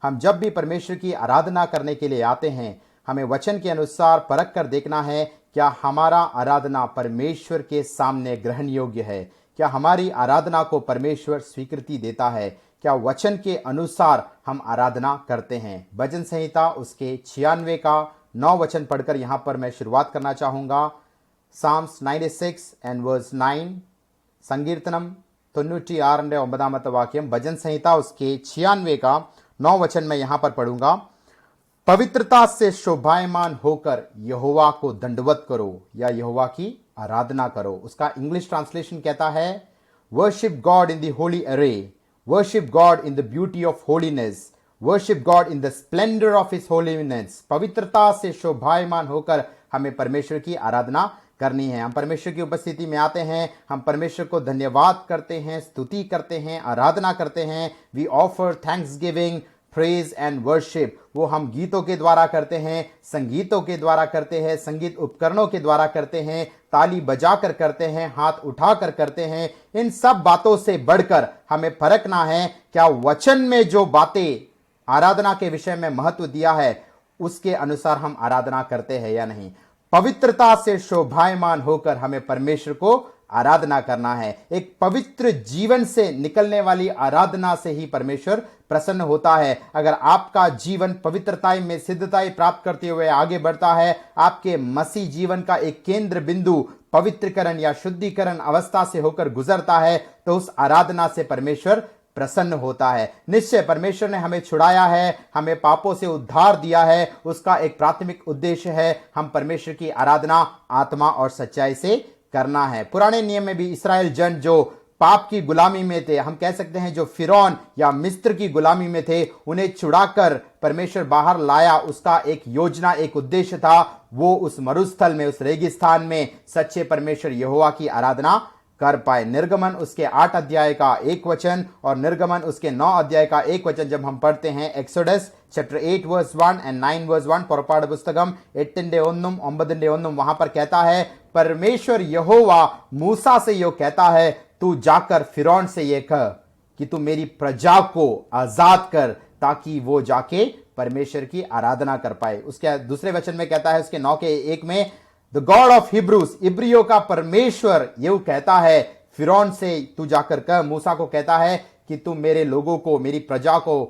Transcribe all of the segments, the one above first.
हम जब भी परमेश्वर की आराधना करने के लिए आते हैं, हमें वचन के अनुसार परख कर देखना है क्या हमारा आराधना परमेश्वर के सामने ग्रहण योग्य है, क्या हमारी आराधना को परमेश्वर स्वीकृति देता है, क्या वचन के अनुसार हम आराधना करते हैं। भजन संहिता उसके 96 का 9 वचन पढ़कर यहां पर मैं शुरुआत करना चाहूंगा। Psalms 96 and verse 9, संकीर्तनम 96 वाक्यम, भजन संहिता उसके 96 का 9 वचन मैं यहां पर पढ़ूंगा। पवित्रता से शोभायमान होकर यहोवा को दंडवत करो या यहोवा की आराधना करो। उसका इंग्लिश ट्रांसलेशन कहता है, worship God in the holy अरे, worship God in the beauty of holiness, worship God in the splendour of his holiness. पवित्रता से शोभायमान होकर हमें परमेश्वर की आराधना करनी है। हम परमेश्वर की उपस्थिति में आते हैं, हम परमेश्वर को धन्यवाद करते हैं, स्तुति करते हैं, आराधना करते हैं। We offer thanksgiving, praise and worship. वो हम गीतों के द्वारा करते हैं, संगीतों के द्वारा करते हैं, संगीत उपकरणों के द्वारा करते हैं, ताली बजाकर करते हैं, हाथ उठाकर करते हैं। इन सब बातों से बढ़कर हमें परखना है क्या वचन में जो बातें आराधना के विषय में महत्व दिया है उसके अनुसार हम आराधना करते हैं या नहीं। पवित्रता से शोभायमान होकर हमें परमेश्वर को आराधना करना है। एक पवित्र जीवन से निकलने वाली आराधना से ही परमेश्वर प्रसन्न होता है। अगर आपका जीवन पवित्रता में सिद्धता प्राप्त करते हुए आगे बढ़ता है, आपके मसीह जीवन का एक केंद्र बिंदु पवित्रकरण या शुद्धिकरण अवस्था से होकर गुजरता है, तो उस आराधना से परमेश्वर प्रसन्न होता है। निश्चय परमेश्वर ने हमें छुड़ाया है, हमें पापों से उद्धार दिया है। उसका एक प्राथमिक उद्देश्य है हम परमेश्वर की आराधना आत्मा और सच्चाई से करना है। पुराने नियम में भी इस्राएल जन जो पाप की गुलामी में थे, हम कह सकते हैं जो फिरौन या मिस्र की गुलामी में थे, उन्हें छुड़ाकर परमेश्वर बाहर लाया। उसका एक योजना, एक उद्देश्य था, वो उस मरुस्थल में, उस रेगिस्तान में सच्चे परमेश्वर यहोवा की आराधना कर पाए। निर्गमन उसके 8 अध्याय का 1 वचन और निर्गमन उसके 9 अध्याय का 1 वचन जब हम पढ़ते हैं, Exodus chapter 8 verse 1 and 9 verse 1, पुरपाड़ पुस्तकम 8 वहां पर कहता है, परमेश्वर यहोवा मूसा से यो कहता है, तू जाकर फिरौन से ये कह कि तू मेरी प्रजा को आजाद कर, ताकि वो जाके परमेश्वर की आराधना कर पाए। उसके दूसरे वचन में कहता है, उसके 9 के 1 में, द गॉड ऑफ हिब्रूज, इब्रियों का परमेश्वर ये कहता है फिरौन से, तू जाकर कह, मूसा को कहता है कि तू मेरे लोगों को, मेरी प्रजा को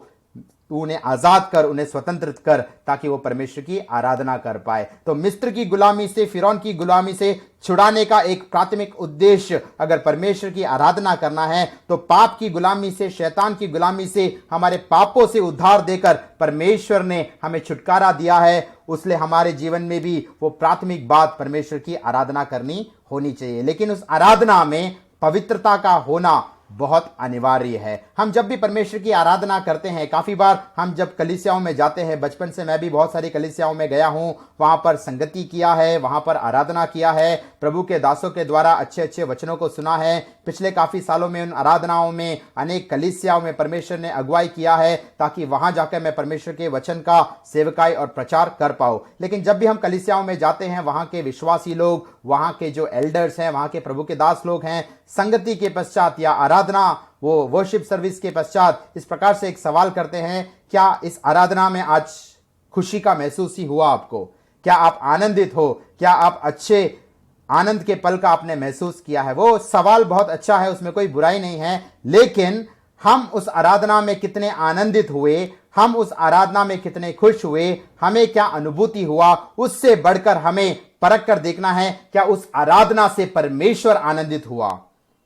तू उन्हें आजाद कर, उन्हें स्वतंत्र कर, ताकि वो परमेश्वर की आराधना कर पाए। तो मिस्र की गुलामी से, फिरौन की गुलामी से छुड़ाने का एक प्राथमिक उद्देश्य अगर परमेश्वर की आराधना करना है, तो पाप की गुलामी से, शैतान की गुलामी से, हमारे पापों से उद्धार देकर परमेश्वर ने हमें छुटकारा दिया है। उसलिए हमारे जीवन में भी वो प्राथमिक बात परमेश्वर की आराधना करनी होनी चाहिए। लेकिन उस आराधना में पवित्रता का होना बहुत अनिवार्य है। हम जब भी परमेश्वर की आराधना करते हैं, काफी बार हम जब कलीसियाओं में जाते हैं, बचपन से मैं भी बहुत सारी कलीसियाओं में गया हूं, वहां पर संगति किया है, वहां पर आराधना किया है, प्रभु के दासों के द्वारा अच्छे अच्छे वचनों को सुना है। पिछले काफी सालों में उन आराधनाओं में, अनेक कलीसियाओं में परमेश्वर ने अगुवाई किया है, ताकि वहां जाकर मैं परमेश्वर के वचन का सेवकाई और प्रचार कर पाऊं। लेकिन जब भी हम कलीसियाओं में जाते हैं, वहां के विश्वासी लोग, वहां के जो एल्डर्स हैं, वहां के प्रभु के दास लोग हैं, संगति के पश्चात या आराधना, वो वर्शिप सर्विस के पश्चात इस प्रकार से एक सवाल करते हैं, क्या इस आराधना में आज खुशी का महसूस ही हुआ आपको? क्या आप आनंदित हो? क्या आप अच्छे आनंद के पल का आपने महसूस किया है? वो सवाल बहुत अच्छा है, उसमें कोई बुराई नहीं है। लेकिन हम उस आराधना में कितने आनंदित हुए, हम उस आराधना में कितने खुश हुए, हमें क्या अनुभूति हुआ, उससे बढ़कर हमें परख कर देखना है क्या उस आराधना से परमेश्वर आनंदित हुआ,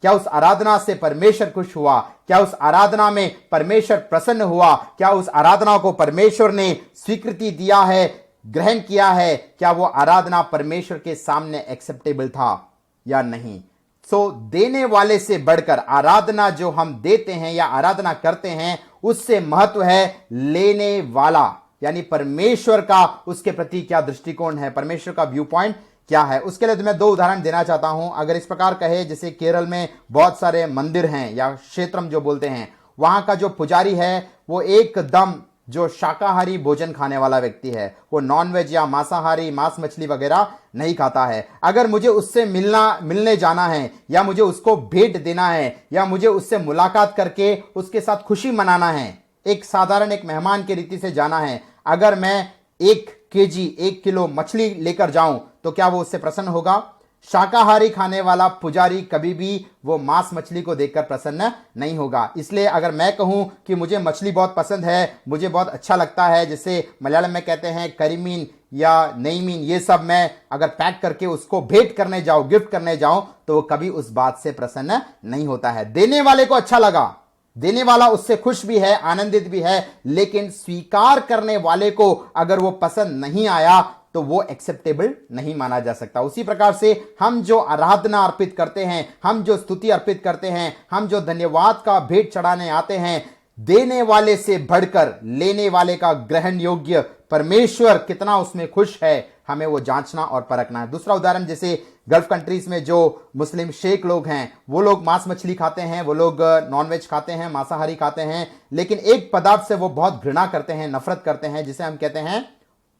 क्या उस आराधना से परमेश्वर खुश हुआ, क्या उस आराधना में परमेश्वर प्रसन्न हुआ, क्या उस आराधना को परमेश्वर ने स्वीकृति दिया है, ग्रहण किया है, क्या वो आराधना परमेश्वर के सामने एक्सेप्टेबल था या नहीं। सो देने वाले से बढ़कर आराधना जो हम देते हैं या आराधना करते हैं, उससे महत्व है लेने वाला, यानी परमेश्वर का उसके प्रति क्या दृष्टिकोण है, परमेश्वर का व्यू पॉइंट क्या है। उसके लिए मैं 2 उदाहरण देना चाहता हूं। अगर इस प्रकार कहे, जैसे केरल में बहुत सारे मंदिर हैं या क्षेत्रम जो बोलते हैं, वहां का जो पुजारी है वो एकदम जो शाकाहारी भोजन खाने वाला व्यक्ति है, वो नॉनवेज या मांसाहारी, मांस मछली वगैरह नहीं खाता है। अगर मुझे उससे मिलने जाना है, या मुझे उसको भेंट देना है, या मुझे उससे मुलाकात करके उसके साथ खुशी मनाना है, एक साधारण एक मेहमान की रीति से जाना है। अगर मैं 1 किलो मछली लेकर जाऊं तो क्या वो उससे प्रसन्न होगा? शाकाहारी खाने वाला पुजारी कभी भी वो मांस मछली को देखकर प्रसन्न नहीं होगा। इसलिए अगर मैं कहूं कि मुझे मछली बहुत पसंद है, मुझे बहुत अच्छा लगता है, जैसे मलयालम में कहते हैं करीमीन या नेईमीन, ये सब मैं अगर पैक करके उसको भेंट करने जाऊं, गिफ्ट करने जाऊं, तो वो कभी उस बात से प्रसन्न नहीं होता है। देने वाले को अच्छा लगा, देने वाला उससे खुश भी है, आनंदित भी है, लेकिन स्वीकार करने वाले को अगर वो पसंद नहीं आया तो वो एक्सेप्टेबल नहीं माना जा सकता। उसी प्रकार से हम जो आराधना अर्पित करते हैं, हम जो स्तुति अर्पित करते हैं, हम जो धन्यवाद का भेंट चढ़ाने आते हैं, देने वाले से बढ़कर लेने वाले का ग्रहण योग्य परमेश्वर कितना उसमें खुश है, हमें वो जांचना और परखना है। दूसरा उदाहरण, जैसे गल्फ कंट्रीज में जो मुस्लिम शेख लोग हैं, वो लोग मांस मछली खाते हैं, वो लोग नॉनवेज खाते हैं, मांसाहारी खाते हैं, लेकिन एक पदार्थ से वो बहुत घृणा करते हैं, नफरत करते हैं, जिसे हम कहते हैं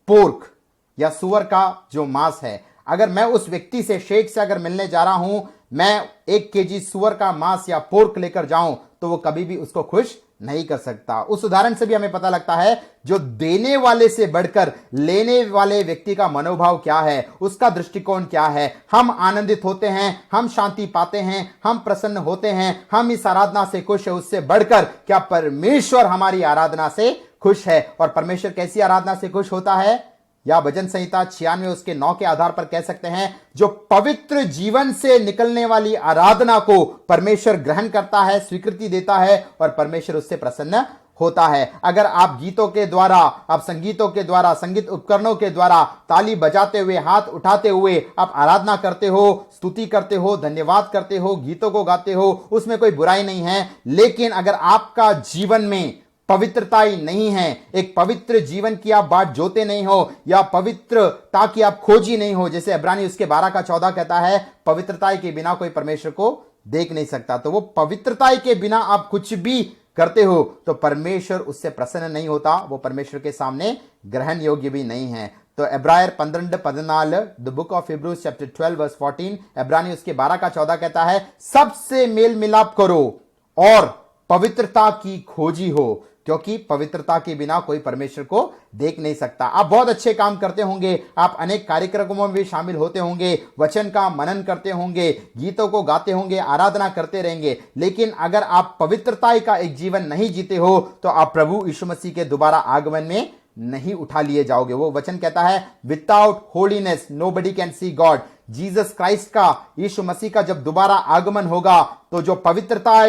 पोर्क या सुअर का जो मांस है। अगर मैं उस व्यक्ति से, शेख से अगर मिलने जा रहा हूं, मैं 1 केजी सुअर का मांस या पोर्क लेकर जाऊं, तो वो कभी भी उसको खुश नहीं कर सकता। उस उदाहरण से भी हमें पता लगता है जो देने वाले से बढ़कर लेने वाले व्यक्ति का मनोभाव क्या है, उसका दृष्टिकोण क्या है। हम आनंदित होते हैं, हम शांति पाते हैं, हम प्रसन्न होते हैं, हम इस आराधना से खुश है, उससे बढ़कर क्या परमेश्वर हमारी आराधना से खुश है? और परमेश्वर कैसी आराधना से खुश होता है? या भजन संहिता 96 उसके 9 के आधार पर कह सकते हैं, जो पवित्र जीवन से निकलने वाली आराधना को परमेश्वर ग्रहण करता है, स्वीकृति देता है और परमेश्वर उससे प्रसन्न होता है। अगर आप गीतों के द्वारा, आप संगीतों के द्वारा, संगीत उपकरणों के द्वारा ताली बजाते हुए, हाथ उठाते हुए आप आराधना करते हो, स्तुति करते हो, धन्यवाद करते हो, गीतों को गाते हो, उसमें कोई बुराई नहीं है। लेकिन अगर आपका जीवन में पवित्रता ही नहीं है, एक पवित्र जीवन की आप बाट जोते नहीं हो, या पवित्रता की आप खोजी नहीं हो, जैसे इब्रानी उसके 12 का 14 कहता है, पवित्रता के बिना कोई परमेश्वर को देख नहीं सकता। तो वो पवित्रता के बिना आप कुछ भी करते हो तो परमेश्वर उससे प्रसन्न नहीं होता, वो परमेश्वर के सामने ग्रहण योग्य भी नहीं है। तो इब्रायर 12:14, the book of Hebrews chapter 12 verse 14, इब्रानी उसके 12 का 14 कहता है, सबसे मेल मिलाप करो और पवित्रता की खोजी हो, क्योंकि पवित्रता के बिना कोई परमेश्वर को देख नहीं सकता। आप बहुत अच्छे काम करते होंगे, आप अनेक कार्यक्रमों में भी शामिल होते होंगे, वचन का मनन करते होंगे, गीतों को गाते होंगे, आराधना करते रहेंगे, लेकिन अगर आप पवित्रता का एक जीवन नहीं जीते हो तो आप प्रभु यीशु मसीह के दोबारा आगमन में नहीं उठा लिए जाओगे। वो वचन कहता है, without holiness nobody can see God. Jesus Christ का, यीशु मसीह का जब दोबारा आगमन होगा तो जो पवित्रता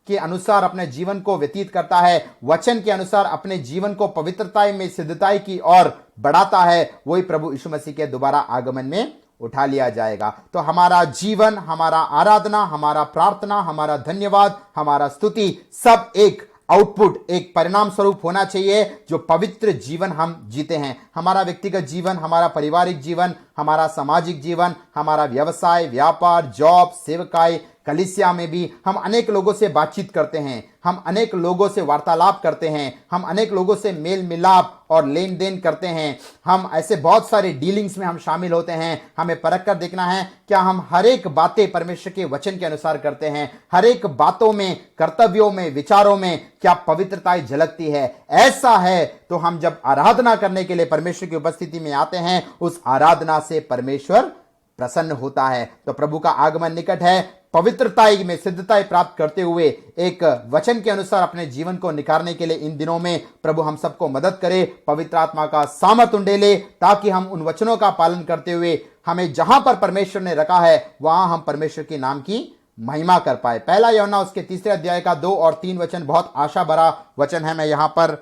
के अनुसार अपने जीवन को व्यतीत करता है, वचन के अनुसार अपने जीवन को पवित्रता में, सिद्धता की ओर बढ़ाता है, वही प्रभु यीशु मसीह के दोबारा आगमन में उठा लिया जाएगा। तो हमारा जीवन, हमारा आराधना, हमारा प्रार्थना, हमारा धन्यवाद, हमारा स्तुति सब एक आउटपुट, एक परिणाम स्वरूप होना चाहिए जो पवित्र जीवन हम जीते हैं। हमारा व्यक्तिगत जीवन, हमारा पारिवारिक जीवन, हमारा सामाजिक जीवन, हमारा व्यवसाय, व्यापार, जॉब, सेवकाई, कलीसिया में भी हम अनेक लोगों से बातचीत करते हैं, हम अनेक लोगों से वार्तालाप करते हैं, हम अनेक लोगों से मेल मिलाप और लेन देन करते हैं, हम ऐसे बहुत सारे डीलिंग्स में हम शामिल होते हैं। हमें परख कर देखना है क्या हम हर एक बातें परमेश्वर के वचन के अनुसार करते हैं, हर एक बातों में, कर्तव्यों में, विचारों में क्या पवित्रता झलकती है। ऐसा है तो हम जब आराधना करने के लिए परमेश्वर की उपस्थिति में आते हैं, उस आराधना से परमेश्वर प्रसन्न होता है। तो प्रभु का आगमन निकट है। पवित्रता में सिद्धता प्राप्त करते हुए एक वचन के अनुसार अपने जीवन को निखारने के लिए इन दिनों में प्रभु हम सबको मदद करे, पवित्र आत्मा का सामर्थ उंडेले, ताकि हम उन वचनों का पालन करते हुए हमें जहां पर परमेश्वर ने रखा है वहां हम परमेश्वर के नाम की महिमा कर पाए। पहला यूहन्ना उसके 3 अध्याय का 2 और 3 वचन बहुत आशा भरा वचन है, मैं यहां पर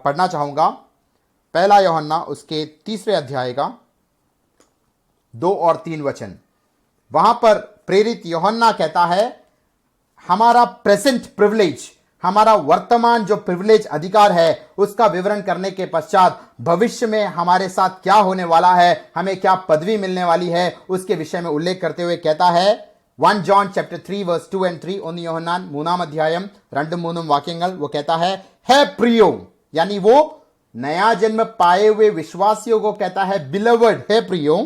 पढ़ना चाहूंगा। पहला यूहन्ना उसके 3 अध्याय का 2 और 3 वचन, वहां पर प्रेरित यूहन्ना कहता है, हमारा प्रेजेंट प्रिविलेज, हमारा वर्तमान जो प्रिविलेज अधिकार है उसका विवरण करने के पश्चात भविष्य में हमारे साथ क्या होने वाला है, हमें क्या पदवी मिलने वाली है, उसके विषय में उल्लेख करते हुए कहता है 1 John chapter 3 verse 2 and 3, 1 യോഹന്നാൻ 3 अध्याയം 2-3 वाक्यങ്ങൾ, वो कहता है प्रियो, यानी वो नया जन्म पाए हुए विश्वासियों को कहता है, बिलवर्ड है प्रियो,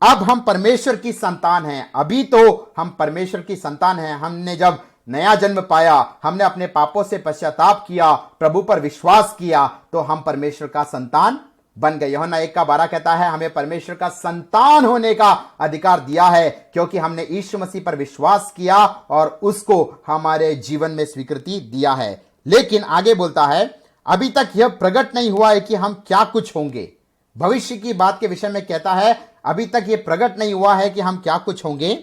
अब हम परमेश्वर की संतान हैं। अभी तो हम परमेश्वर की संतान हैं, हमने जब नया जन्म पाया, हमने अपने पापों से पश्चाताप किया, प्रभु पर विश्वास किया, तो हम परमेश्वर का संतान बन गए। यूहन्ना 1:12 कहता है हमें परमेश्वर का संतान होने का अधिकार दिया है क्योंकि हमने यीशु मसीह पर विश्वास किया और उसको हमारे जीवन में स्वीकृति दिया है। लेकिन आगे बोलता है अभी तक यह प्रकट नहीं हुआ है कि हम क्या कुछ होंगे। भविष्य की बात के विषय में कहता है अभी तक यह प्रकट नहीं हुआ है कि हम क्या कुछ होंगे।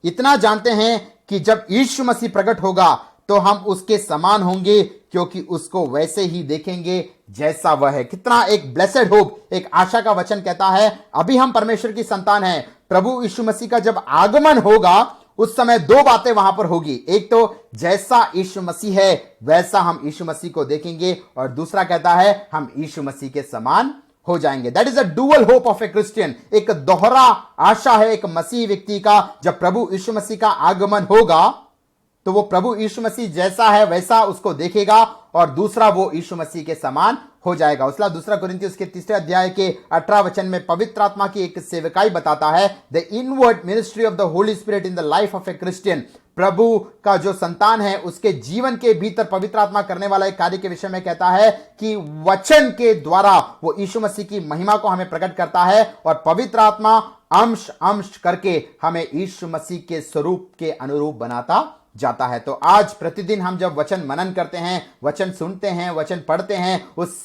इतना जानते हैं कि जब यीशु मसीह प्रकट होगा तो हम उसके समान होंगे क्योंकि उसको वैसे ही देखेंगे जैसा वह है। कितना एक ब्लेसेड होप, एक आशा का वचन कहता है अभी हम परमेश्वर की संतान हैं। प्रभु यीशु मसीह का जब आगमन होगा उस समय दो बातें वहां पर होगी। एक तो जैसा यीशु मसीह है वैसा हम यीशु मसीह को देखेंगे और दूसरा कहता है हम यीशु मसीह के समान हो जाएंगे। That is a dual hope of a Christian. एक दोहरा आशा है एक मसीह व्यक्ति का। जब प्रभु यीशु मसीह का आगमन होगा तो वो प्रभु यीशु मसीह जैसा है वैसा उसको देखेगा और दूसरा वो यीशु मसीह के समान हो जाएगा। उसला 2 कुरिन्थियों उसके 3 अध्याय के 18 वचन में पवित्र आत्मा की एक सेवकाई बताता है the inward ministry of the Holy Spirit in the life of a Christian. प्रभु का जो संतान है उसके जीवन के भीतर पवित्र आत्मा करने वाला एक कार्य के विषय में कहता है कि वचन के द्वारा वो यीशु मसीह की महिमा को हमें प्रकट करता है और पवित्र आत्मा अंश अंश करके हमें यीशु मसीह के स्वरूप के अनुरूप बनाता जाता है। तो आज प्रतिदिन हम जब वचन मनन करते हैं, वचन सुनते हैं, वचन पढ़ते हैं, उस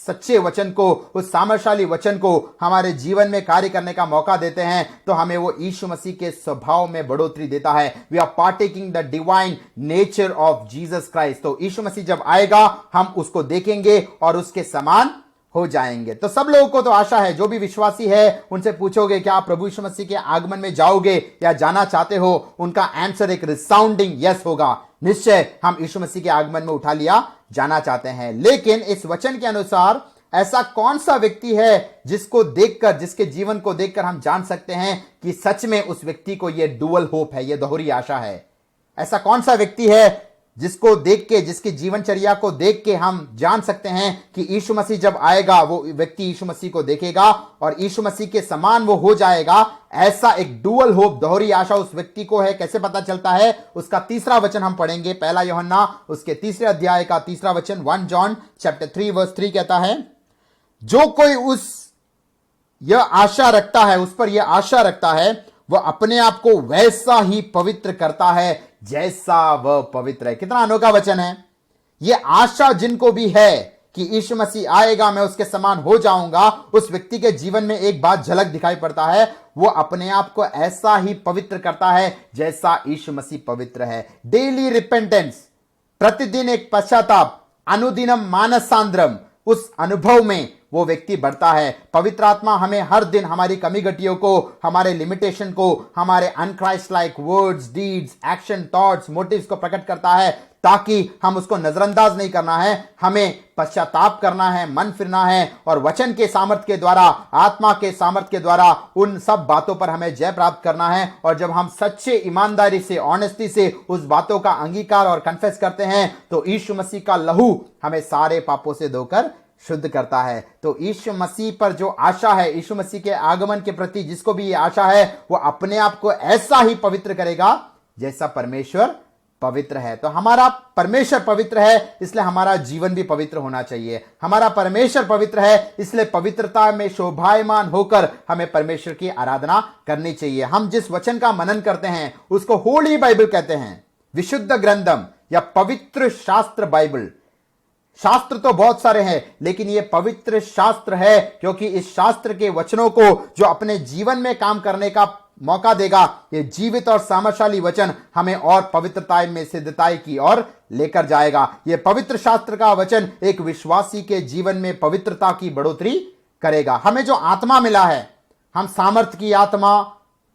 सच्चे वचन को, उस सामर्थ्यशाली वचन को हमारे जीवन में कार्य करने का मौका देते हैं तो हमें वो यीशु मसीह के स्वभाव में बढ़ोतरी देता है। We are partaking the divine nature of Jesus Christ. तो यीशु मसीह जब आएगा हम उसको देखेंगे और उसके समान हो जाएंगे। तो सब लोगों को तो आशा है, जो भी विश्वासी है उनसे पूछोगे क्या आप प्रभु यीशु मसीह के आगमन में जाओगे या जाना चाहते हो, उनका आंसर एक रिसाउंडिंग यस होगा। निश्चय हम यीशु मसीह के आगमन में उठा लिया जाना चाहते हैं। लेकिन इस वचन के अनुसार ऐसा कौन सा व्यक्ति है जिसको देखकर, जिसके जीवन को देखकर हम जान सकते हैं कि सच में उस व्यक्ति को यह डुअल होप है, यह दोहरी आशा है। ऐसा कौन सा व्यक्ति है जिसको देख के, जिसकी जीवनचर्या को देख के हम जान सकते हैं कि यीशु मसीह जब आएगा वो व्यक्ति यीशु मसीह को देखेगा और यीशु मसीह के समान वो हो जाएगा। ऐसा एक डुअल होप, दोहरी आशा उस व्यक्ति को है। कैसे पता चलता है? उसका 3 वचन हम पढ़ेंगे, 1 यूहन्ना उसके 3 अध्याय का 3 वचन, 1 जॉन चैप्टर 3 वर्स 3 कहता है जो कोई यह आशा रखता है, उस पर यह आशा रखता है, वह अपने आप को वैसा ही पवित्र करता है जैसा वह पवित्र है। कितना अनोखा वचन है। यह आशा जिनको भी है कि यीशु मसीह आएगा, मैं उसके समान हो जाऊंगा, उस व्यक्ति के जीवन में एक बात झलक दिखाई पड़ता है, वो अपने आप को ऐसा ही पवित्र करता है जैसा यीशु मसीह पवित्र है। डेली रिपेंटेंस, प्रतिदिन एक पश्चाताप, अनुदिनम मानसांद्रम, उस अनुभव में वो व्यक्ति बढ़ता है। पवित्र आत्मा हमें हर दिन हमारी कमी गतियों को, हमारे लिमिटेशन को, हमारे unchristlike words, deeds, action, thoughts, motives को प्रकट करता है ताकि हम उसको नजरअंदाज नहीं करना है। हमें पश्चाताप करना है, मन फिरना है और वचन के सामर्थ्य के द्वारा, आत्मा के सामर्थ्य के द्वारा उन सब बातों पर हमें जय प्राप्त करना है। और जब हम सच्चे ईमानदारी से, ऑनेस्टी से उस बातों का अंगीकार और कन्फेस करते हैं तो यीशु मसीह का लहू हमें सारे पापों से धोकर शुद्ध करता है। तो यीशु मसीह पर जो आशा है, यीशु मसीह के आगमन के प्रति जिसको भी ये आशा है, वो अपने आप को ऐसा ही पवित्र करेगा जैसा परमेश्वर पवित्र है। तो हमारा परमेश्वर पवित्र है, इसलिए हमारा जीवन भी पवित्र होना चाहिए। हमारा परमेश्वर पवित्र है, इसलिए पवित्रता में शोभायमान होकर हमें परमेश्वर की आराधना करनी चाहिए। हम जिस वचन का मनन करते हैं उसको होली बाइबल कहते हैं, विशुद्ध ग्रंथम या पवित्र शास्त्र बाइबल। शास्त्र तो बहुत सारे हैं लेकिन ये पवित्र शास्त्र है क्योंकि इस शास्त्र के वचनों को जो अपने जीवन में काम करने का मौका देगा, ये जीवित और सामर्थ्यशाली वचन हमें और पवित्रता में सिद्धताई की ओर लेकर जाएगा। ये पवित्र शास्त्र का वचन एक विश्वासी के जीवन में पवित्रता की बढ़ोतरी करेगा। हमें जो आत्मा मिला है, हम सामर्थ्य की आत्मा,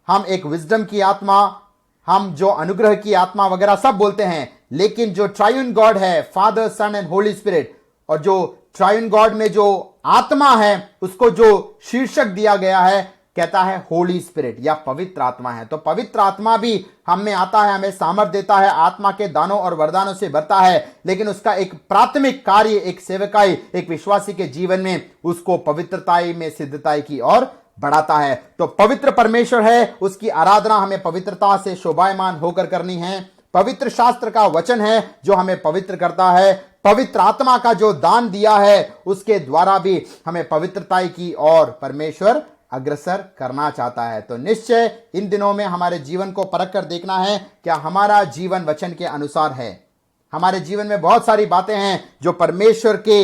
हम एक विजडम की आत्मा, हम जो अनुग्रह की आत्मा वगैरह सब बोलते हैं, लेकिन जो ट्रायून गॉड है, father, son and holy spirit, और जो ट्रायून गॉड में जो आत्मा है उसको जो शीर्षक दिया गया है कहता है होली स्पिरिट या पवित्र आत्मा है। तो पवित्र आत्मा भी हम में आता है, हमें सामर्थ देता है, आत्मा के दानों और वरदानों से भरता है, लेकिन उसका एक प्राथमिक कार्य, एक सेवकाई, एक विश्वासी के जीवन में उसको पवित्रताई में सिद्धताई की ओर बढ़ाता है। तो पवित्र परमेश्वर है, उसकी आराधना हमें पवित्रता से शोभायमान होकर करनी है। पवित्र शास्त्र का वचन है जो हमें पवित्र करता है। पवित्र आत्मा का जो दान दिया है उसके द्वारा भी हमें पवित्रता की ओर परमेश्वर अग्रसर करना चाहता है। तो निश्चय इन दिनों में हमारे जीवन को परख कर देखना है क्या हमारा जीवन वचन के अनुसार है। हमारे जीवन में बहुत सारी बातें हैं जो परमेश्वर के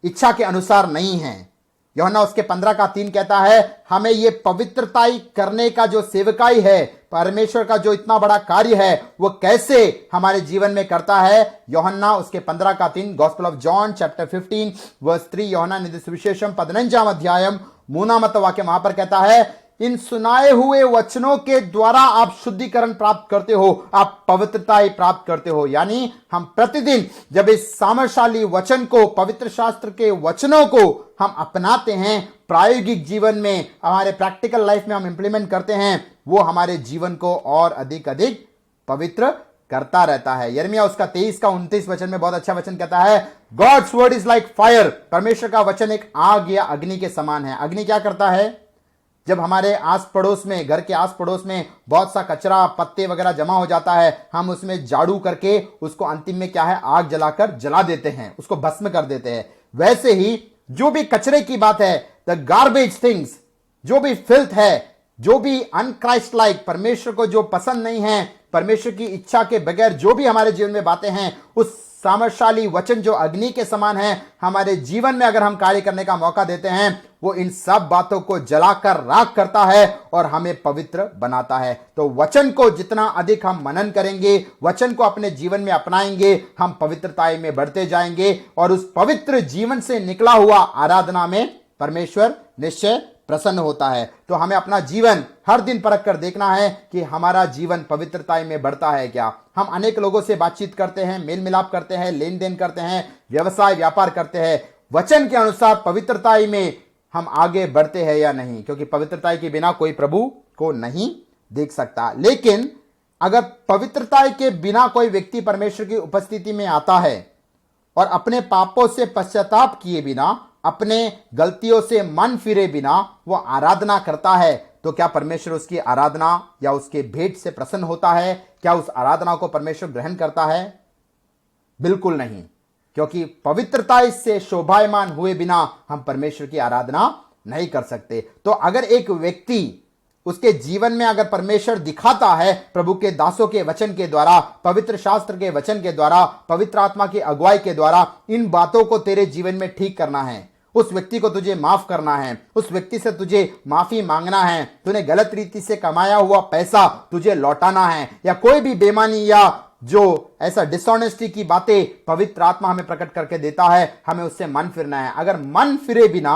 इच्छा के अनुसार नहीं हैं। यूहन्ना उसके 15:3 कहता है हमें ये पवित्रताई करने का जो सेवकाई है, परमेश्वर का जो इतना बड़ा कार्य है वो कैसे हमारे जीवन में करता है। यूहन्ना उसके 15:3 gospel of John chapter 15 verse 3 यूहन्ना निधि सुविशेषम 15 अध्यायम 3 वाक्य वहां पर कहता है इन सुनाए हुए वचनों के द्वारा आप शुद्धिकरण प्राप्त करते हो, आप पवित्रता प्राप्त करते हो। यानी हम प्रतिदिन जब इस सामर्थशाली वचन को, पवित्र शास्त्र के वचनों को हम अपनाते हैं, प्रायोगिक जीवन में, हमारे प्रैक्टिकल लाइफ में हम इंप्लीमेंट करते हैं, वो हमारे जीवन को और अधिक अधिक पवित्र करता रहता है। यिर्मयाह उसका 23-29 वचन में बहुत अच्छा वचन कहता है God's word is like fire. परमेश्वर का वचन एक आग या अग्नि के समान है। अग्नि क्या करता है? जब हमारे आस पड़ोस में, घर के आस पड़ोस में बहुत सा कचरा, पत्ते वगैरह जमा हो जाता है, हम उसमें झाड़ू करके उसको अंतिम में क्या है, आग जलाकर जला देते हैं, उसको भस्म कर देते हैं। वैसे ही जो भी कचरे की बात है, द गार्बेज थिंग्स, जो भी फिल्थ है, जो भी अनक्राइस्ट लाइक, परमेश्वर को जो पसंद नहीं है, परमेश्वर की इच्छा के बगैर जो भी हमारे जीवन में बातें हैं, उस सामर्थशाली वचन जो अग्नि के समान है, हमारे जीवन में अगर हम कार्य करने का मौका देते हैं, वो इन सब बातों को जलाकर राख करता है और हमें पवित्र बनाता है। तो वचन को जितना अधिक हम मनन करेंगे, वचन को अपने जीवन में अपनाएंगे, हम पवित्रता में बढ़ते जाएंगे और उस पवित्र जीवन से निकला हुआ आराधना में परमेश्वर निश्चय प्रसन्न होता है। तो हमें अपना जीवन हर दिन परख कर देखना है कि हमारा जीवन पवित्रता में बढ़ता है क्या। हम अनेक लोगों से बातचीत करते हैं, मेल मिलाप करते हैं, लेन देन करते हैं, व्यवसाय व्यापार करते हैं, वचन के अनुसार पवित्रता में हम आगे बढ़ते हैं या नहीं, क्योंकि पवित्रता के बिना कोई प्रभु को नहीं देख सकता। लेकिन अगर पवित्रता के बिना कोई व्यक्ति परमेश्वर की उपस्थिति में आता है और अपने पापों से पश्चाताप किए बिना, अपने गलतियों से मन फिरे बिना वो आराधना करता है, तो क्या परमेश्वर उसकी आराधना या उसके भेंट से प्रसन्न होता है? क्या उस आराधना को परमेश्वर ग्रहण करता है? बिल्कुल नहीं, क्योंकि पवित्रता से शोभायमान हुए बिना हम परमेश्वर की आराधना नहीं कर सकते। तो अगर एक व्यक्ति, उसके जीवन में अगर परमेश्वर दिखाता है प्रभु के दासों के वचन के द्वारा, पवित्र शास्त्र के वचन के द्वारा, पवित्र आत्मा की अगुवाई के द्वारा, इन बातों को तेरे जीवन में ठीक करना है, उस व्यक्ति को तुझे माफ करना है, उस व्यक्ति से तुझे माफी मांगना है, तूने गलत रीति से कमाया हुआ पैसा तुझे लौटाना है, या कोई भी बेईमानी या जो ऐसा डिसऑनेस्टी की बातें पवित्र आत्मा हमें प्रकट करके देता है, हमें उससे मन फिरना है। अगर मन फिरे बिना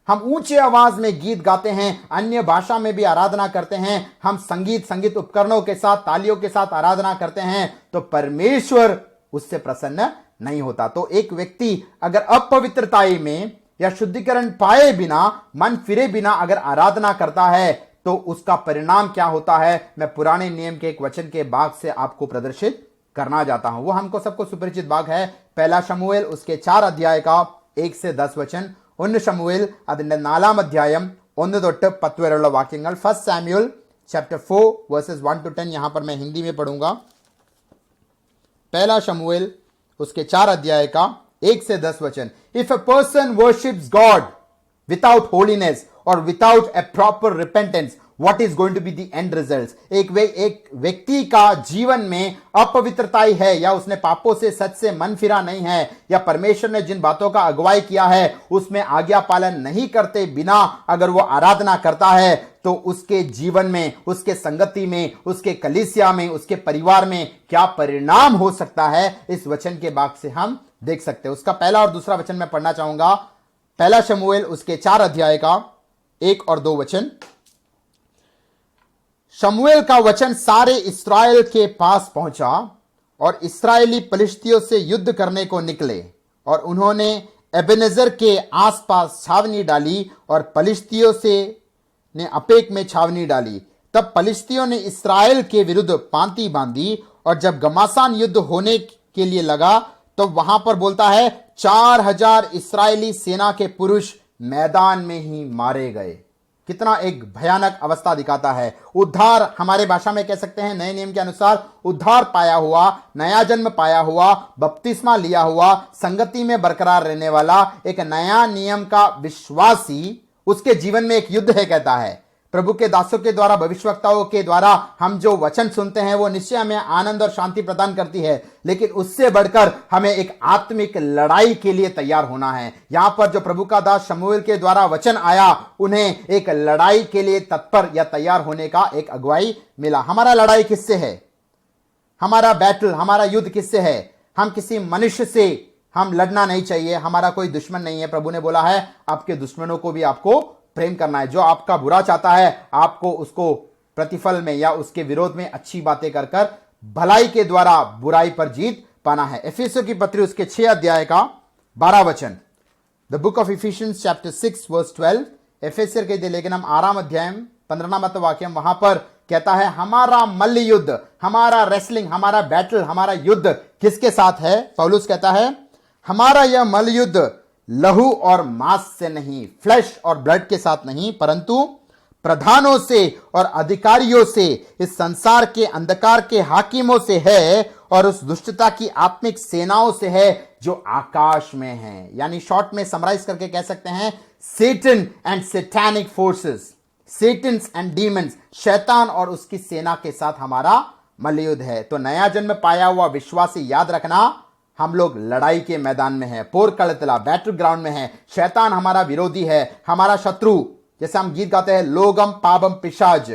हम ऊंचे आवाज में गीत गाते हैं, अन्य भाषा में भी आराधना करते हैं, हम संगीत उपकरणों के साथ, तालियों के साथ आराधना करते हैं, तो परमेश्वर उससे प्रसन्न नहीं होता। तो एक व्यक्ति अगर अपवित्रताई में या शुद्धिकरण पाए बिना, मन फिरे बिना अगर आराधना करता है, तो उसका परिणाम क्या होता है, मैं पुराने नियम के एक वचन के भाग से आपको प्रदर्शित करना चाहता हूं। वो हमको सबको सुपरिचित भाग है, 1 शमूएल उसके 4 अध्याय का 1 से 10 वचन। 1 शमूएल അതിന്റെ 4 അധ്യായം 1 തൊട്ട് 10 വരെയുള്ള വാക്യങ്ങൾ। 1 Samuel chapter 4 verses 1 to 10, यहां पर मैं हिंदी में पढ़ूंगा। 1 शमूएल उसके 4 अध्याय का 1 से 10 वचन। If a person worships God without holiness or without a proper repentance, what is going to be the end results? एक व्यक्ति का जीवन में अपवित्रताई है, या उसने पापों से सच से मन फिरा नहीं है, या परमेश्वर ने जिन बातों का अगुवाई किया है उसमें आज्ञा पालन नहीं करते बिना अगर वो आराधना करता है, तो उसके जीवन में, उसके संगति में, उसके कलीसिया में, उसके परिवार में क्या परिणाम हो सकता है, इस वचन के भाग से हम देख सकते हैं। उसका पहला और दूसरा वचन मैं पढ़ना चाहूंगा। 1 शमूएल उसके 4 अध्याय का 1 और 2 वचन। शमूएल का वचन सारे इस्राएल के पास पहुंचा और इस्राएली पलिश्तियों से युद्ध करने को निकले, और उन्होंने एबेनेजर के आसपास छावनी डाली और पलिश्तियों से ने अपेक में छावनी डाली। तब पलिश्तियों ने इस्राएल के विरुद्ध पांति बांधी, और जब घमासान युद्ध होने के लिए लगा, तो वहां पर बोलता है 4000 इस्राएली सेना के पुरुष मैदान में ही मारे गए। कितना एक भयानक अवस्था दिखाता है। उद्धार हमारे भाषा में कह सकते हैं, नए नियम के अनुसार उद्धार पाया हुआ, नया जन्म पाया हुआ, बपतिस्मा लिया हुआ, संगति में बरकरार रहने वाला एक नया नियम का विश्वासी, उसके जीवन में एक युद्ध है कहता है। प्रभु के दासों के द्वारा, भविष्यवक्ताओं के द्वारा हम जो वचन सुनते हैं वो निश्चय हमें आनंद और शांति प्रदान करती है, लेकिन उससे बढ़कर हमें एक आत्मिक लड़ाई के लिए तैयार होना है। यहां पर जो प्रभु का दास शमूएल के द्वारा वचन आया, उन्हें एक लड़ाई के लिए तत्पर या तैयार होने का एक अगुवाई मिला। हमारा लड़ाई किससे है? हमारा बैटल, हमारा युद्ध किससे है? हम किसी मनुष्य से हम लड़ना नहीं चाहिए। हमारा कोई दुश्मन नहीं है। प्रभु ने बोला है आपके दुश्मनों को भी आपको प्रेम करना है। जो आपका बुरा चाहता है, आपको उसको प्रतिफल में या उसके विरोध में अच्छी बातें कर कर भलाई के द्वारा बुराई पर जीत पाना है। इफिसियों की पत्री उसके 6 अध्याय का 12 वचन, the book of Ephesians chapter 6 verse 12, एफेसियर के दिए लेकिन हम 8 अध्याय 15 वाक्य, वहां पर कहता है हमारा मल्ल युद्ध, हमारा रेसलिंग, हमारा बैटल, हमारा युद्ध किसके साथ है? पौलुस कहता है हमारा यह मल्ल युद्ध लहू और मांस से नहीं, फ्लैश और ब्लड के साथ नहीं, परंतु प्रधानों से और अधिकारियों से, इस संसार के अंधकार के हाकिमों से है और उस दुष्टता की आत्मिक सेनाओं से है जो आकाश में है। यानी शॉर्ट में समराइज करके कह सकते हैं Satan and satanic forces, Satans and demons, शैतान और उसकी सेना के साथ हमारा मल्लयुद्ध है। तो नया जन्म पाया हुआ विश्वासी, याद रखना हम लोग लड़ाई के मैदान में है, पोर कलतला बैटल ग्राउंड में है। शैतान हमारा विरोधी है, हमारा शत्रु। जैसे हम गीत गाते हैं लोगम पापम पिशाच,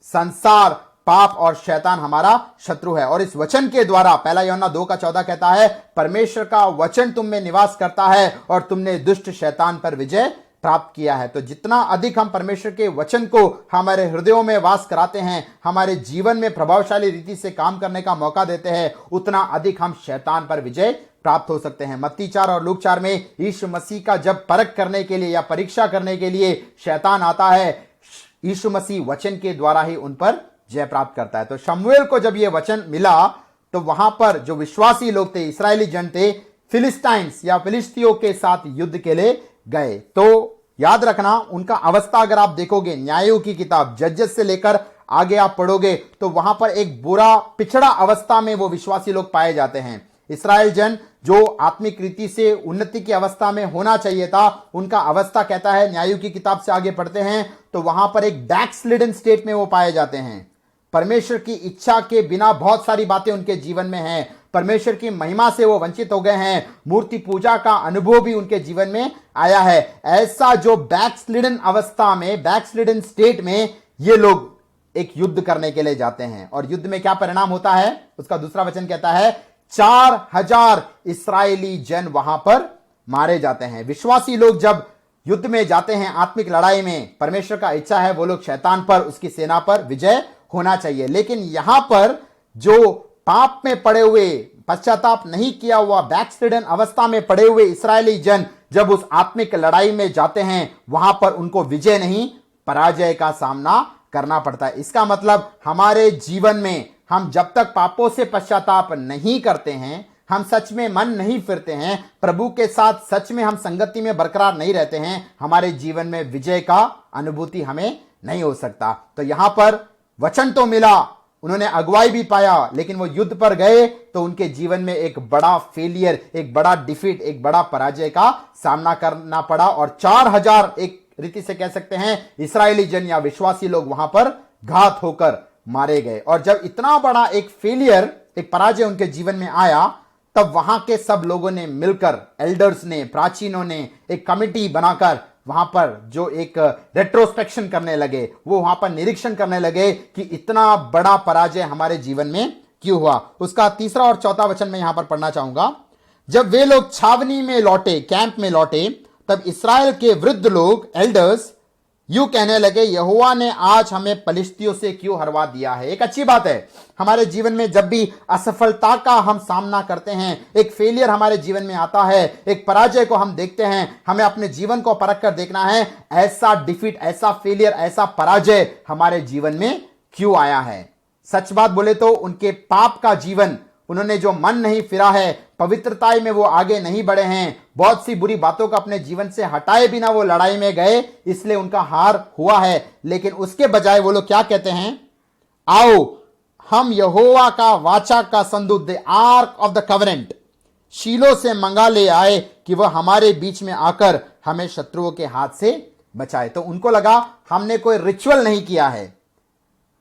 संसार, पाप और शैतान हमारा शत्रु है। और इस वचन के द्वारा 1 यूहन्ना 2:14 कहता है परमेश्वर का वचन तुम में निवास करता है और तुमने दुष्ट शैतान पर विजय प्राप्त किया है। तो जितना अधिक हम परमेश्वर के वचन को हमारे हृदयों में वास कराते हैं, हमारे जीवन में प्रभावशाली रीति से काम करने का मौका देते हैं, उतना अधिक हम शैतान पर विजय प्राप्त हो सकते हैं। मत्ती 4 और लूक 4 में यीशु मसीह का जब परख करने के लिए या परीक्षा करने के लिए शैतान आता है, यीशु मसीह वचन के द्वारा ही उन पर जय प्राप्त करता है। तो शमूएल को जब यह वचन मिला तो वहां पर जो विश्वासी लोग थे, इस्राएली जन थे, फिलिस्टाइंस या फिलिस्तियों के साथ युद्ध के लिए गए। तो याद रखना उनका अवस्था अगर आप देखोगे, न्यायों की किताब जजेस से लेकर आगे आप पढ़ोगे तो वहां पर एक बुरा पिछड़ा अवस्था में वो विश्वासी लोग पाए जाते हैं। इस्राएल जन जो आत्मिक रीति से उन्नति की अवस्था में होना चाहिए था, उनका अवस्था कहता है, न्यायों की किताब से आगे पढ़ते हैं तो वहां पर एक बैकस्लिडन स्टेट में वो पाए जाते हैं। परमेश्वर की इच्छा के बिना बहुत सारी बातें उनके जीवन में हैं, परमेश्वर की महिमा से वो वंचित हो गए हैं, मूर्ति पूजा का अनुभव भी उनके जीवन में आया है। ऐसा जो बैकस्लिडन अवस्था में, बैकस्लिडन स्टेट में ये लोग एक युद्ध करने के लिए जाते हैं। और युद्ध में क्या परिणाम होता है? उसका दूसरा वचन कहता है 4000 इस्राएली जन वहां पर मारे जाते हैं। विश्वासी लोग जब युद्ध में जाते हैं, आत्मिक लड़ाई में, परमेश्वर का इच्छा है वो लोग शैतान पर, उसकी सेना पर विजय होना चाहिए। लेकिन यहां पर जो पाप में पड़े हुए, पश्चाताप नहीं किया हुआ, बैकस्लिडन अवस्था में पड़े हुए इस्राएली जन जब उस आत्मिक लड़ाई में जाते हैं, वहां पर उनको विजय नहीं, पराजय का सामना करना पड़ता है। इसका मतलब हमारे जीवन में हम जब तक पापों से पश्चाताप नहीं करते हैं, हम सच में मन नहीं फिरते हैं, प्रभु के साथ सच में हम संगति में बरकरार नहीं रहते हैं, हमारे जीवन में विजय का अनुभूति हमें नहीं हो सकता। तो यहां पर वचन तो मिला, उन्होंने अगुवाई भी पाया, लेकिन वो युद्ध पर गए तो उनके जीवन में एक बड़ा फेलियर, एक बड़ा डिफीट, एक बड़ा पराजय का सामना करना पड़ा। और 4000 एक रीति से कह सकते हैं इस्राएली जन या विश्वासी लोग वहां पर घात होकर मारे गए। और जब इतना बड़ा एक फेलियर, एक पराजय उनके जीवन में आया, तब वहां के सब लोगों ने मिलकर, एल्डर्स ने, प्राचीनों ने एक कमिटी बनाकर वहां पर जो एक रेट्रोस्पेक्शन करने लगे, वो वहां पर निरीक्षण करने लगे कि इतना बड़ा पराजय हमारे जीवन में क्यों हुआ। उसका तीसरा और चौथा वचन मैं यहां पर पढ़ना चाहूंगा। जब वे लोग छावनी में लौटे, कैंप में लौटे, तब इस्राएल के वृद्ध लोग, एल्डर्स, यूं कहने लगे यहोवा ने आज हमें पलिश्तियों से क्यों हरवा दिया है। एक अच्छी बात है, हमारे जीवन में जब भी असफलता का हम सामना करते हैं, एक फेलियर हमारे जीवन में आता है, एक पराजय को हम देखते हैं, हमें अपने जीवन को परख कर देखना है ऐसा डिफीट, ऐसा फेलियर, ऐसा पराजय हमारे जीवन में क्यों आया है। सच बात बोले तो उनके पाप का जीवन, उन्होंने जो मन नहीं फिरा है, पवित्रताई में वो आगे नहीं बढ़े हैं, बहुत सी बुरी बातों को अपने जीवन से हटाए बिना वो लड़ाई में गए, इसलिए उनका हार हुआ है। लेकिन उसके बजाय वो लोग क्या कहते हैं, आओ हम यहोवा का वाचा का संदूक, the ark of the covenant, Shiloh से मंगा ले आए कि वह हमारे बीच में आकर हमें शत्रुओं के हाथ से बचाए। तो उनको लगा हमने कोई रिचुअल नहीं किया है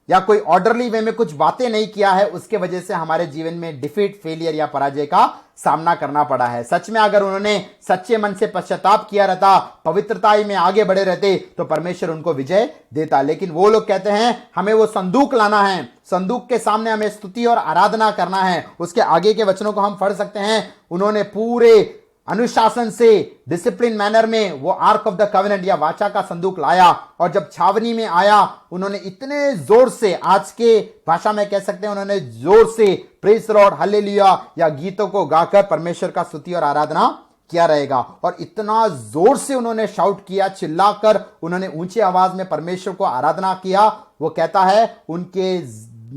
या कोई ऑर्डरली वे में कुछ बातें नहीं किया है, उसके वजह से हमारे जीवन में डिफीट, फेलियर या पराजय का सामना करना पड़ा है। सच में अगर उन्होंने सच्चे मन से पश्चाताप किया रहता, पवित्रताई में आगे बढ़े रहते, तो परमेश्वर उनको विजय देता। लेकिन वो लोग कहते हैं हमें वो संदूक लाना है, संदूक के सामने हमें स्तुति और आराधना करना है। उसके आगे के वचनों को हम पढ़ सकते हैं। उन्होंने पूरे अनुशासन से, डिसिप्लिन मैनर में वो आर्क ऑफ द कवेनेंट या वाचा का संदूक लाया, और जब छावनी में आया उन्होंने इतने जोर से, आज के भाषा में कह सकते हैं उन्होंने जोर से प्रेज लॉर्ड, हालेलुया या गीतों को गाकर परमेश्वर का स्तुति और आराधना किया रहेगा। और इतना जोर से उन्होंने शाउट किया, चिल्लाकर उन्होंने ऊंची आवाज में परमेश्वर को आराधना किया। वो कहता है उनके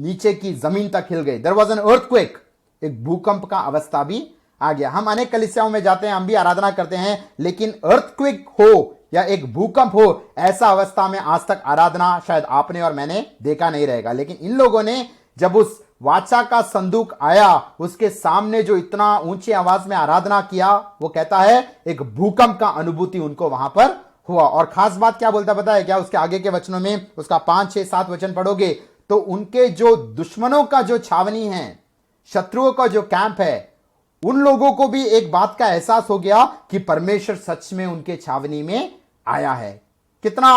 नीचे की जमीन तक हिल गई। देयर वाज एन अर्थक्वेक, एक भूकंप का अवस्था भी आ गया। हम अनेक कलीसियाओं में जाते हैं, हम भी आराधना करते हैं, लेकिन अर्थक्वेक हो या एक भूकंप हो, ऐसा अवस्था में आज तक आराधना शायद आपने और मैंने देखा नहीं रहेगा। लेकिन इन लोगों ने जब उस वाचा का संदूक आया, उसके सामने जो इतना ऊंची आवाज में आराधना किया, वो कहता है एक भूकंप का अनुभूति उनको वहां पर हुआ। और खास बात क्या बोलता पता है क्या, उसके आगे के वचनों में, उसका 5, 6, 7 वचन पढ़ोगे तो उनके जो दुश्मनों का जो छावनी है, शत्रुओं का जो कैंप है, उन लोगों को भी एक बात का एहसास हो गया कि परमेश्वर सच में उनके छावनी में आया है। कितना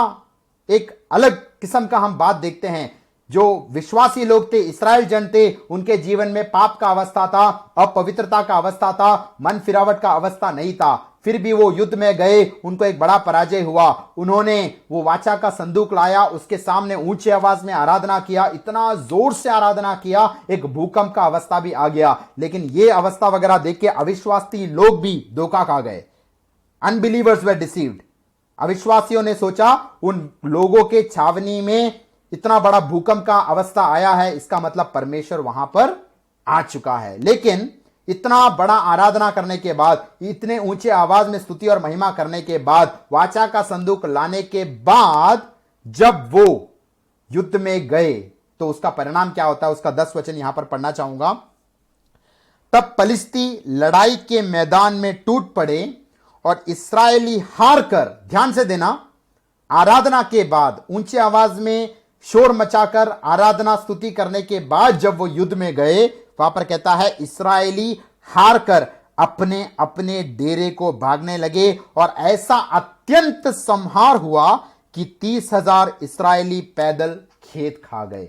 एक अलग किस्म का हम बात देखते हैं। जो विश्वासी लोग थे, इस्राएल जन थे, उनके जीवन में पाप का अवस्था था, अपवित्रता का अवस्था था, मन फिरावट का अवस्था नहीं था। फिर भी वो युद्ध में गए, उनको एक बड़ा पराजय हुआ। उन्होंने वो वाचा का संदूक लाया, उसके सामने ऊंची आवाज में आराधना किया, इतना जोर से आराधना किया, एक भूकंप का अवस्था भी आ गया। लेकिन ये अवस्था वगैरह देख के अविश्वासी लोग भी धोखा खा गए। अनबिलीवर्स वर डिसीव्ड। अविश्वासियों ने सोचा उन लोगों के छावनी में इतना बड़ा भूकंप का अवस्था आया है, इसका मतलब परमेश्वर वहां पर आ चुका है। लेकिन इतना बड़ा आराधना करने के बाद, इतने ऊंचे आवाज में स्तुति और महिमा करने के बाद, वाचा का संदूक लाने के बाद जब वो युद्ध में गए तो उसका परिणाम क्या होता है, उसका 10 वचन यहां पर पढ़ना चाहूंगा। तब पलिस्ती लड़ाई के मैदान में टूट पड़े और इस्राएली हार कर, ध्यान से देना, आराधना के बाद, ऊंची आवाज में शोर मचाकर आराधना स्तुति करने के बाद जब वो युद्ध में गए, वहां पर कहता है इस्राएली हार कर अपने अपने डेरे को भागने लगे, और ऐसा अत्यंत संहार हुआ कि 30,000 इस्राएली पैदल खेत खा गए।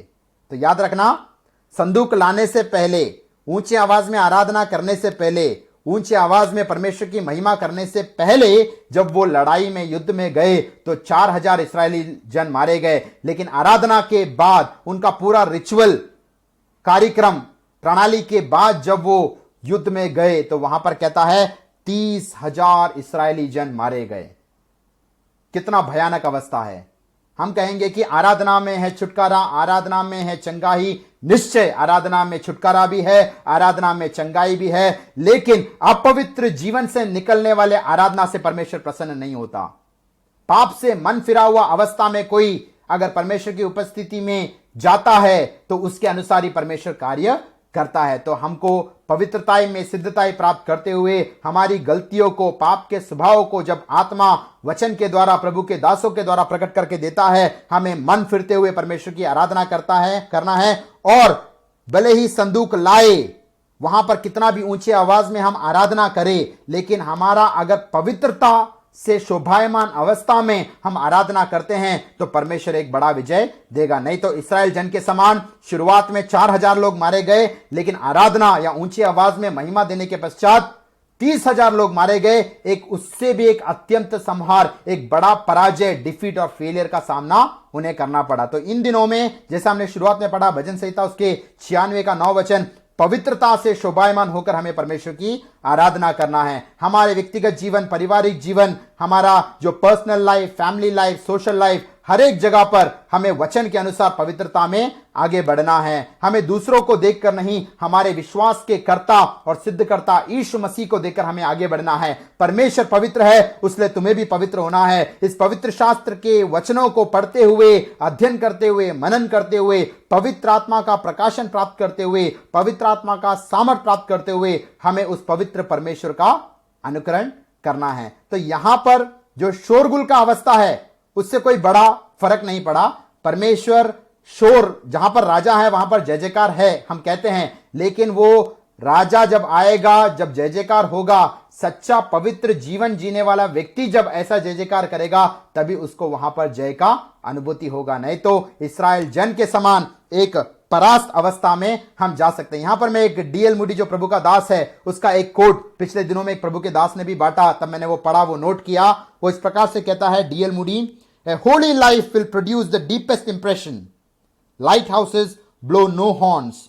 तो याद रखना, संदूक लाने से पहले, ऊंची आवाज में आराधना करने से पहले, ऊंची आवाज में परमेश्वर की महिमा करने से पहले जब वो लड़ाई में, युद्ध में गए तो 4,000 इस्राएली जन मारे गए। लेकिन आराधना के बाद, उनका पूरा रिचुअल कार्यक्रम प्रणाली के बाद जब वो युद्ध में गए तो वहां पर कहता है 30,000 इस्राएली जन मारे गए। कितना भयानक अवस्था है। हम कहेंगे कि आराधना में है छुटकारा, आराधना में है चंगाई। निश्चय आराधना में छुटकारा भी है, आराधना में चंगाई भी है, लेकिन अपवित्र जीवन से निकलने वाले आराधना से परमेश्वर प्रसन्न नहीं होता। पाप से मन फिरा हुआ अवस्था में कोई अगर परमेश्वर की उपस्थिति में जाता है तो उसके अनुसार ही परमेश्वर कार्य करता है। तो हमको पवित्रताई में सिद्धताई प्राप्त करते हुए करते गलतियों को, पाप के स्वभाव को जब आत्मा वचन के द्वारा, प्रभु के दासों के द्वारा प्रकट करके देता है, हमें मन फिरते हुए परमेश्वर की आराधना करना है। और भले ही संदूक लाए, वहां पर कितना भी ऊंची आवाज में हम आराधना करें, लेकिन हमारा अगर पवित्रता से शोभायमान अवस्था में हम आराधना करते हैं तो परमेश्वर एक बड़ा विजय देगा। नहीं तो इस्राएल जन के समान शुरुआत में 4,000 लोग मारे गए, लेकिन आराधना या ऊंची आवाज में महिमा देने के पश्चात 30,000 लोग मारे गए। एक उससे भी एक अत्यंत संहार, एक बड़ा पराजय, डिफीट और फेलियर का सामना उन्हें करना पड़ा। तो इन दिनों में, जैसा हमने शुरुआत में पढ़ा भजन संहिता उसके 96 का 9 वचन, पवित्रता से शोभायमान होकर हमें परमेश्वर की आराधना करना है। हमारे व्यक्तिगत जीवन, पारिवारिक जीवन, हमारा जो personal life, family life, social life, हर एक जगह पर हमें वचन के अनुसार पवित्रता में आगे बढ़ना है। हमें दूसरों को देखकर नहीं, हमारे विश्वास के कर्ता और सिद्धकर्ता यीशु मसीह को देखकर हमें आगे बढ़ना है। परमेश्वर पवित्र है, इसलिए तुम्हें भी पवित्र होना है। इस पवित्र शास्त्र के वचनों को पढ़ते हुए, अध्ययन करते हुए, मनन करते हुए, पवित्र आत्मा का प्रकाशन प्राप्त करते हुए, पवित्र आत्मा का सामर्थ प्राप्त करते हुए हमें उस पवित्र परमेश्वर का अनुकरण करना है। तो यहां पर जो शोरगुल का अवस्था है उससे कोई बड़ा फर्क नहीं पड़ा। परमेश्वर शोर, जहां पर राजा है वहां पर जय जयकार है हम कहते हैं, लेकिन वो राजा जब आएगा, जब जय जयकार होगा, सच्चा पवित्र जीवन जीने वाला व्यक्ति जब ऐसा जय जयकार करेगा तभी उसको वहां पर जय का अनुभूति होगा। नहीं तो इस्राएल जन के समान एक परास्त अवस्था में हम जा सकते हैं। यहां पर मैं एक डीएल मूडी जो प्रभु का दास है उसका एक कोट पिछले दिनों में एक प्रभु के दास ने भी बांटा, तब मैंने वो पढ़ा, वो नोट किया। वो इस प्रकार से कहता है DL Moody, A holy life will produce the deepest impression. Lighthouses blow no horns,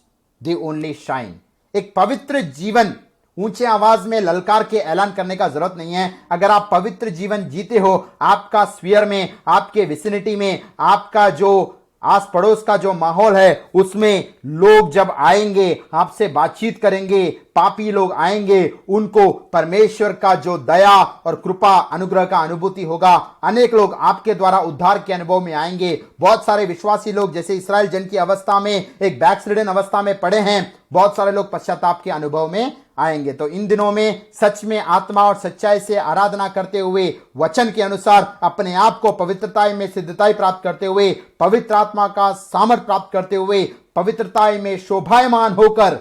they only shine. एक पवित्र जीवन ऊंचे आवाज में ललकार के ऐलान करने का जरूरत नहीं है। अगर आप पवित्र जीवन जीते हो, आपका स्फीयर में, आपके विसिनिटी में, आपका जो आस पड़ोस का जो माहौल है उसमें लोग जब आएंगे, आपसे बातचीत करेंगे, पापी लोग आएंगे, उनको परमेश्वर का जो दया और कृपा अनुग्रह का अनुभूति होगा। अनेक लोग आपके द्वारा उद्धार के अनुभव में आएंगे। बहुत सारे विश्वासी लोग जैसे इस्राएल जन की अवस्था में, एक बैकस्लिडन अवस्था में पड़े हैं, बहुत सारे लोग पश्चाताप के अनुभव में आएंगे। तो इन दिनों में सच में आत्मा और सच्चाई से आराधना करते हुए, वचन के अनुसार अपने आप को पवित्रता में सिद्धताई प्राप्त करते हुए, पवित्र आत्मा का सामर्थ प्राप्त करते हुए, पवित्रता में शोभायमान होकर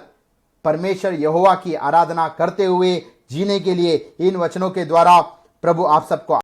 परमेश्वर यहोवा की आराधना करते हुए जीने के लिए इन वचनों के द्वारा प्रभु आप सबको